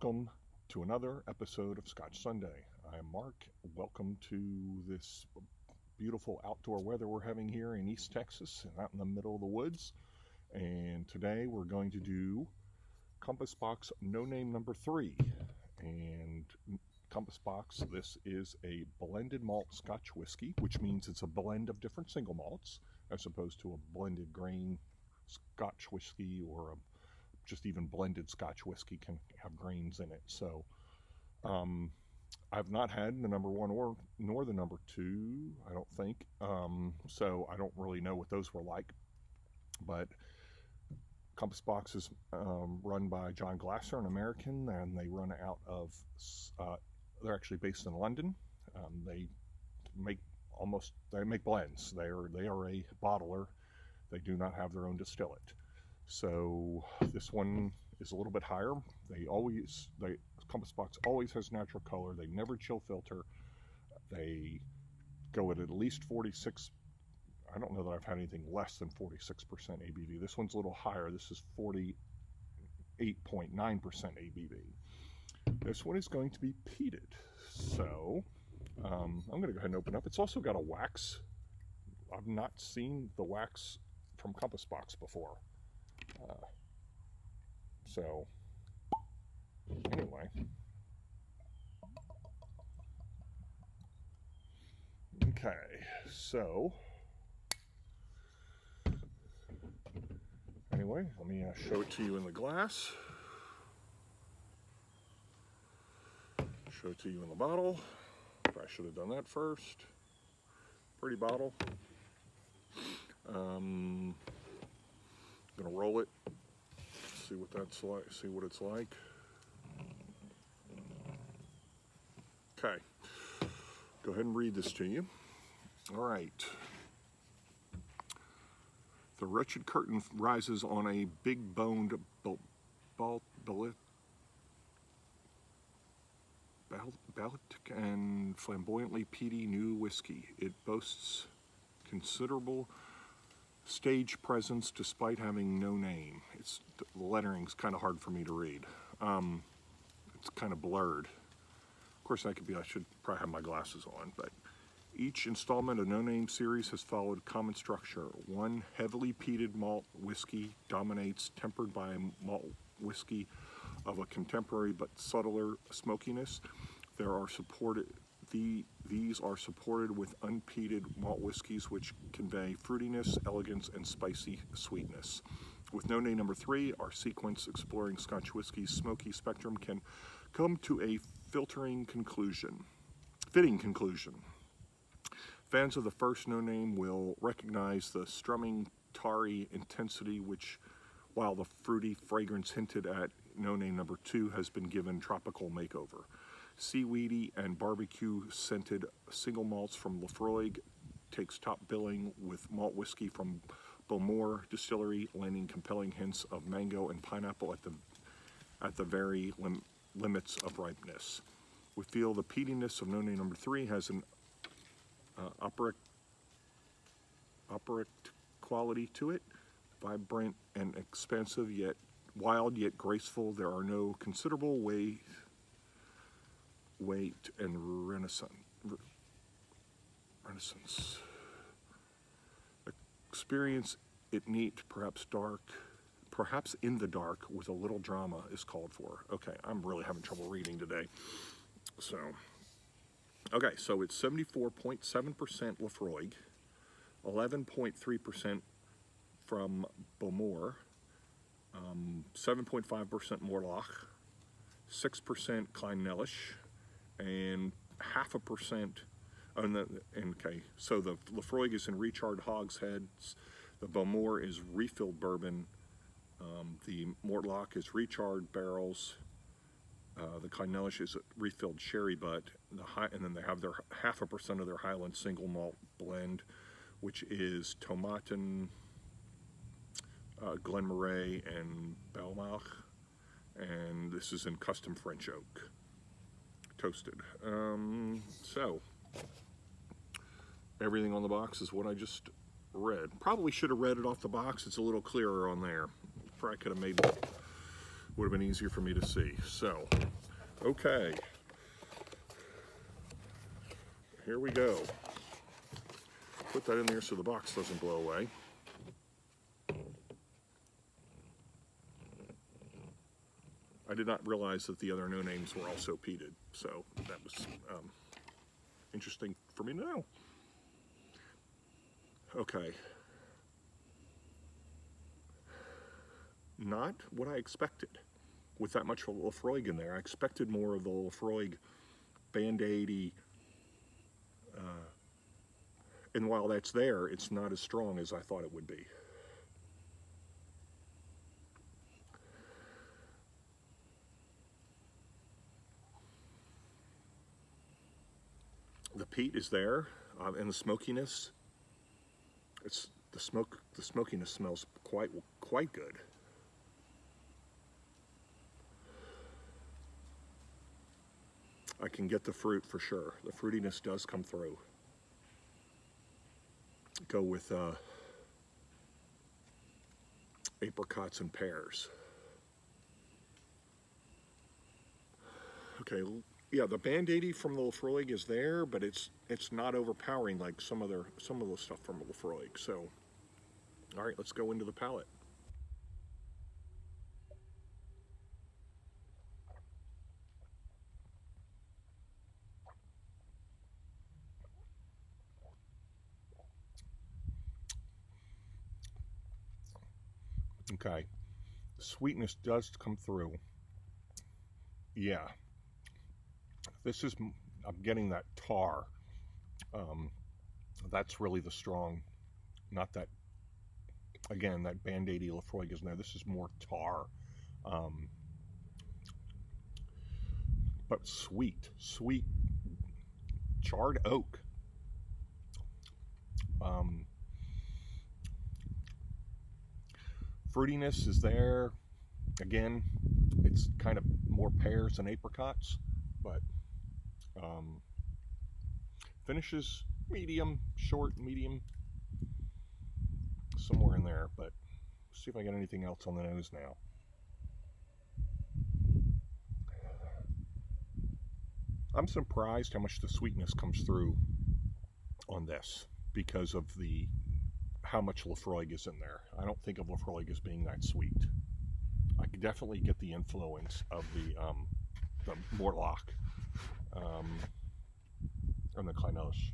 Welcome to another episode of Scotch Sunday. I am Mark. Welcome to this beautiful outdoor weather we're having here in East Texas, out in the middle of the woods. And today we're going to do Compass Box No Name number 3. And Compass Box, this is a blended malt Scotch whiskey, which means it's a blend of different single malts as opposed to a blended grain Scotch whiskey, or just even blended Scotch whiskey can have grains in it. So I've not had the number 1 nor the number 2, I don't think. So I don't really know what those were like. But Compass Box is run by John Glasser, an American, and they run out of, they're actually based in London. They make blends. They are a bottler. They do not have their own distillate. So this one is a little bit higher. Compass Box always has natural color. They never chill filter. They go at least 46. I don't know that I've had anything less than 46% ABV. This one's a little higher. This is 48.9% ABV. This one is going to be peated. So I'm going to go ahead and open up. It's also got a wax. I've not seen the wax from Compass Box before. So anyway, okay, so anyway, let me show it to you in the glass, show it to you in the bottle. I should have done that first. Pretty bottle. I'm gonna roll it, see what that's like, see what it's like. Okay, go ahead and read this to you. All right. The wretched curtain rises on a big boned Baltic and flamboyantly peaty new whiskey. It boasts considerable stage presence despite having no name. The lettering's kind of hard for me to read. It's kind of blurred. Of course, I should probably have my glasses on, but each installment of No Name series has followed common structure. One heavily peated malt whiskey dominates, tempered by a malt whiskey of a contemporary but subtler smokiness. These are supported with unpeated malt whiskeys which convey fruitiness, elegance, and spicy sweetness. With No Name number 3, our sequence exploring Scotch whiskey's smoky spectrum can come to a fitting conclusion. Fans of the first No Name will recognize the strumming, tarry intensity while the fruity fragrance hinted at No Name number 2 has been given tropical makeover. Seaweedy and barbecue-scented single malts from Laphroaig takes top billing, with malt whiskey from Bowmore Distillery landing compelling hints of mango and pineapple at the very limits of ripeness. We feel the peatiness of No Name number 3 has an operic quality to it, vibrant and expansive, yet wild yet graceful. There are no considerable weight and renaissance. Experience it neat, perhaps dark, perhaps in the dark with a little drama is called for. Okay, I'm really having trouble reading today. So it's 74.7% Laphroaig, 11.3% from Bowmore, 7.5% Mortlach, 6% Clynelish, and 0.5%. Okay, so the Laphroaig is in recharred hogsheads, the Bowmore is refilled bourbon, the Mortlach is recharred barrels, the Clynelish is refilled sherry butt, and then they have their 0.5% of their Highland single malt blend, which is Tomatin, Glenmorangie, and Belmach, and this is in custom French oak, toasted. So everything on the box is what I just read. Probably should have read it off the box. It's a little clearer on there. Probably could have made would have been easier for me to see. So, okay. Here we go. Put that in there so the box doesn't blow away. I did not realize that the other no names were also peated, so that was interesting for me to know. Okay. Not what I expected with that much Laphroaig in there. I expected more of the Laphroaig Band-Aidy, and while that's there, it's not as strong as I thought it would be. The peat is there, and the smokiness. It's the smokiness smells quite good. I can get the fruit for sure. The fruitiness does come through. Go with apricots and pears. Okay, yeah, the Band-Aidy from the Laphroaig is there, but it's not overpowering like some of the stuff from the Laphroaig. So, all right, let's go into the palate. Okay, the sweetness does come through. Yeah, this is, I'm getting that tar. That's really the strong, not that, again, that Band-Aidy Laphroaig is there. This is more tar. But sweet charred oak. Fruitiness is there. Again, it's kind of more pears and apricots, but finishes medium, short, medium, somewhere in there. But see if I get anything else on the nose now. I'm surprised how much the sweetness comes through on this because of how much Laphroaig is in there. I don't think of Laphroaig as being that sweet. I can definitely get the influence of the Mortlach and the Kleinoche.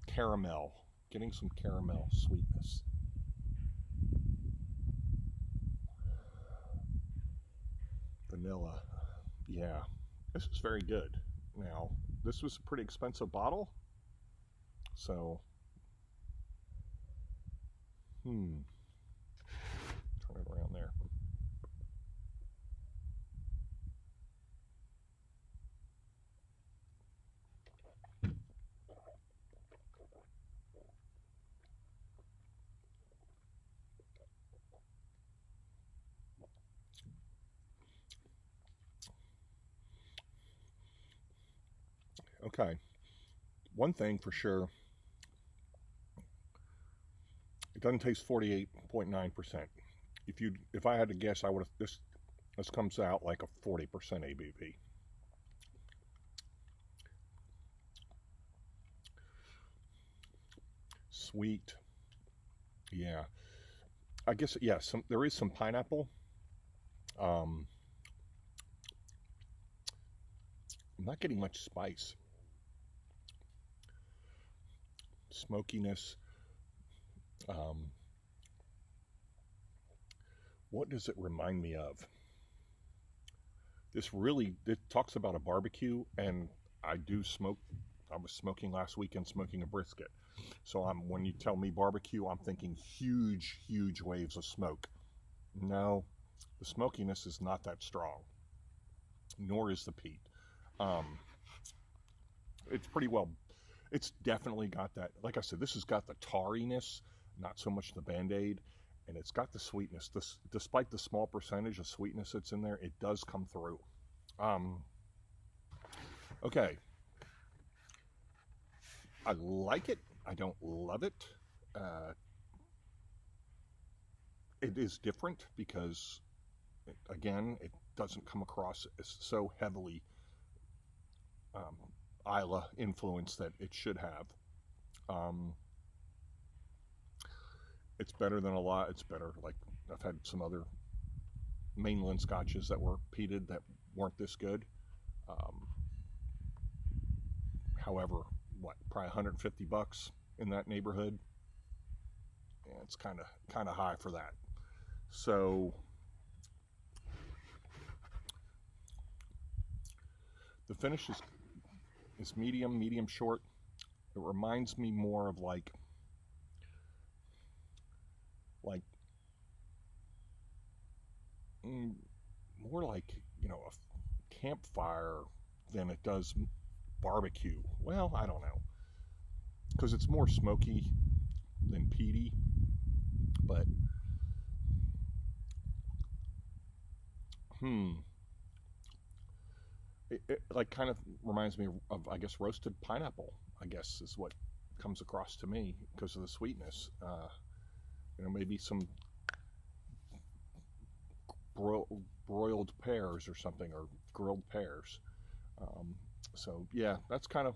Caramel, getting some caramel sweetness. Vanilla, yeah, this is very good. Now, this was a pretty expensive bottle, so, turn it around there. Okay, one thing for sure, it doesn't taste 48.9%. If I had to guess, I would have this comes out like a 40% ABV. Sweet, yeah. I guess yeah. There is some pineapple. I'm not getting much spice. Smokiness. What does it remind me of? It talks about a barbecue, and I do smoke. I was smoking last weekend, smoking a brisket. So when you tell me barbecue, I'm thinking huge waves of smoke. No, the smokiness is not that strong, nor is the peat. It's pretty well. It's definitely got that. Like I said, this has got the tariness, not so much the Band-Aid, and it's got the sweetness. Despite the small percentage of sweetness that's in there, it does come through. Okay. I like it. I don't love it. Uh, it is different because, again, it doesn't come across as so heavily um, Isla influence that it should have. Um, it's better than a lot. It's better. Like I've had some other mainland scotches that were peated that weren't this good. Um, however, probably $150 in that neighborhood. Yeah, it's kind of high for that. So the finish is medium short. It reminds me more of like more like, a campfire than it does barbecue. Well, I don't know, because it's more smoky than peaty, but it like kind of reminds me of, I guess, roasted pineapple, I guess, is what comes across to me because of the sweetness. Maybe some broiled pears or something, or grilled pears. So yeah, that's kind of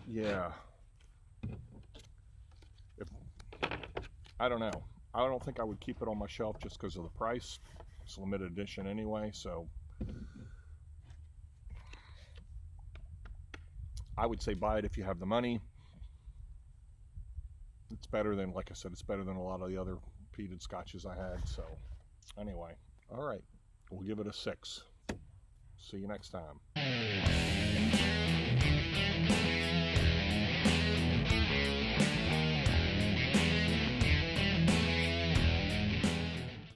yeah. If I don't know, I don't think I would keep it on my shelf just because of the price. It's limited edition anyway, so I would say buy it if you have the money. It's better than, like I said, it's better than a lot of the other peated scotches I had. So anyway, all right, we'll give it a 6. See you next time.